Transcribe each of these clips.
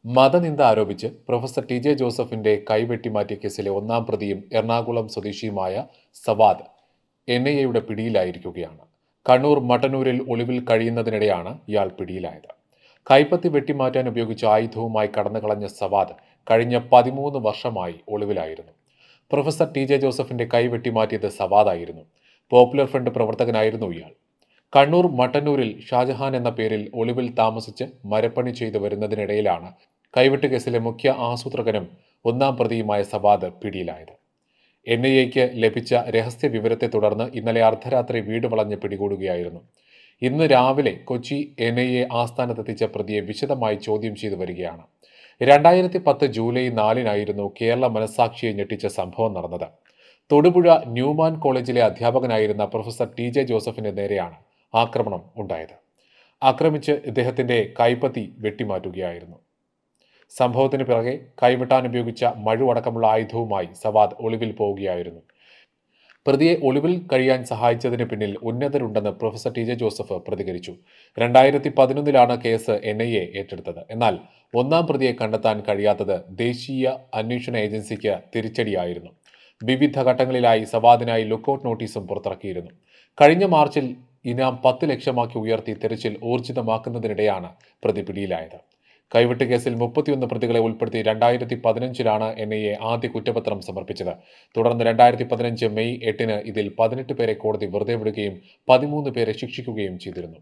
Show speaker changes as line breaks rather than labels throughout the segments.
മതനിന്ദ ആരോപിച്ച് professor TJ. ജോസഫിന്റെ കൈവെട്ടിമാറ്റിയ കേസിലെ ഒന്നാം പ്രതിയും എറണാകുളം സ്വദേശിയുമായ സവാദ് എൻ.ഐ.എയുടെ പിടിയിലായിരിക്കുകയാണ്. കണ്ണൂർ മട്ടന്നൂരിൽ ഒളിവിൽ കഴിയുന്നതിനിടെയാണ് ഇയാൾ പിടിയിലായത്. കൈപ്പത്തി വെട്ടിമാറ്റാൻ ഉപയോഗിച്ച ആയുധവുമായി കടന്നുകളഞ്ഞ സവാദ് കഴിഞ്ഞ 13 വർഷമായി ഒളിവിലായിരുന്നു. Professor TJ. ജോസഫിന്റെ കൈ വെട്ടിമാറ്റിയത് സവാദായിരുന്നു. പോപ്പുലർ ഫ്രണ്ട് പ്രവർത്തകനായിരുന്നു ഇയാൾ. കണ്ണൂർ മട്ടന്നൂരിൽ ഷാജഹാൻ എന്ന പേരിൽ ഒളിവിൽ താമസിച്ച് മരപ്പണി ചെയ്തു വരുന്നതിനിടയിലാണ് കൈവെട്ട് കേസിലെ മുഖ്യ ആസൂത്രകനും ഒന്നാം പ്രതിയുമായ സവാദ് പിടിയിലായത്. എൻ.ഐ.എക്ക് ലഭിച്ച രഹസ്യ വിവരത്തെ തുടർന്ന് ഇന്നലെ അർദ്ധരാത്രി വീട് വളഞ്ഞ് പിടികൂടുകയായിരുന്നു. ഇന്ന് രാവിലെ കൊച്ചി എൻ.ഐ.എ ആസ്ഥാനത്തെത്തിച്ച പ്രതിയെ വിശദമായി ചോദ്യം ചെയ്തു വരികയാണ്. 2010 ജൂലൈ 4-നായിരുന്നു കേരള മനസ്സാക്ഷിയെ ഞെട്ടിച്ച സംഭവം നടന്നത്. തൊടുപുഴ ന്യൂമാൻ കോളേജിലെ അധ്യാപകനായിരുന്ന പ്രൊഫസർ ടി.ജെ. ജോസഫിന് നേരെയാണ് ആക്രമണം ഉണ്ടായത്. ആക്രമിച്ച് ഇദ്ദേഹത്തിന്റെ കൈപ്പത്തി വെട്ടിമാറ്റുകയായിരുന്നു. സംഭവത്തിന് പിറകെ കൈവെട്ടാൻ ഉപയോഗിച്ച മഴു അടക്കമുള്ള ആയുധവുമായി സവാദ് ഒളിവിൽ പോവുകയായിരുന്നു. പ്രതിയെ ഒളിവിൽ കഴിയാൻ സഹായിച്ചതിന് പിന്നിൽ ഉന്നതരുണ്ടെന്ന് പ്രൊഫസർ ടി.ജെ. ജോസഫ് പ്രതികരിച്ചു. 2011-ലാണ് കേസ് എൻ.ഐ.എ ഏറ്റെടുത്തത്. എന്നാൽ ഒന്നാം പ്രതിയെ കണ്ടെത്താൻ കഴിയാത്തത് ദേശീയ അന്വേഷണ ഏജൻസിക്ക് തിരിച്ചടിയായിരുന്നു. വിവിധ ഘട്ടങ്ങളിലായി സവാദിനായി ലുക്കൌട്ട് നോട്ടീസും പുറത്തിറക്കിയിരുന്നു. കഴിഞ്ഞ മാർച്ചിൽ ഇനാം 10 ലക്ഷമാക്കി ഉയർത്തി തെരച്ചിൽ ഊർജിതമാക്കുന്നതിനിടെയാണ് പ്രതി പിടിയിലായത്. കൈവെട്ട് കേസിൽ 31 പ്രതികളെ ഉൾപ്പെടുത്തി 2015-ലാണ് എൻ.ഐ.എ ആദ്യ കുറ്റപത്രം സമർപ്പിച്ചത്. തുടർന്ന് 2015 മെയ് 8-ന് ഇതിൽ 18 പേരെ കോടതി വെറുതെ വിടുകയും 13 പേരെ ശിക്ഷിക്കുകയും ചെയ്തിരുന്നു.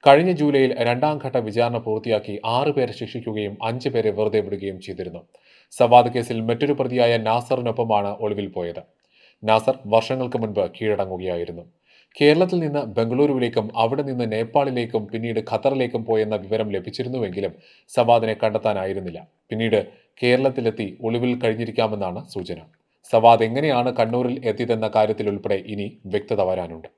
കഴിഞ്ഞ ജൂലൈയിൽ രണ്ടാം ഘട്ട വിചാരണ പൂർത്തിയാക്കി 6 പേരെ ശിക്ഷിക്കുകയും 5 പേരെ വെറുതെ വിടുകയും ചെയ്തിരുന്നു. സവാദ് കേസിൽ മറ്റൊരു പ്രതിയായ നാസറിനൊപ്പമാണ് ഒളിവിൽ പോയത്. നാസർ വർഷങ്ങൾക്ക് മുൻപ് കീഴടങ്ങുകയായിരുന്നു. കേരളത്തിൽ നിന്ന് ബംഗളൂരുവിലേക്കും അവിടെ നിന്ന് നേപ്പാളിലേക്കും പിന്നീട് ഖത്തറിലേക്കും പോയെന്ന വിവരം ലഭിച്ചിരുന്നുവെങ്കിലും സവാദിനെ കണ്ടെത്താനായിരുന്നില്ല. പിന്നീട് കേരളത്തിലെത്തി ഒളിവിൽ കഴിഞ്ഞിരിക്കാമെന്നാണ് സൂചന. സവാദ് എങ്ങനെയാണ് കണ്ണൂരിൽ എത്തിയതെന്ന കാര്യത്തിൽ ഉൾപ്പെടെ ഇനി വ്യക്തത വരാനുണ്ട്.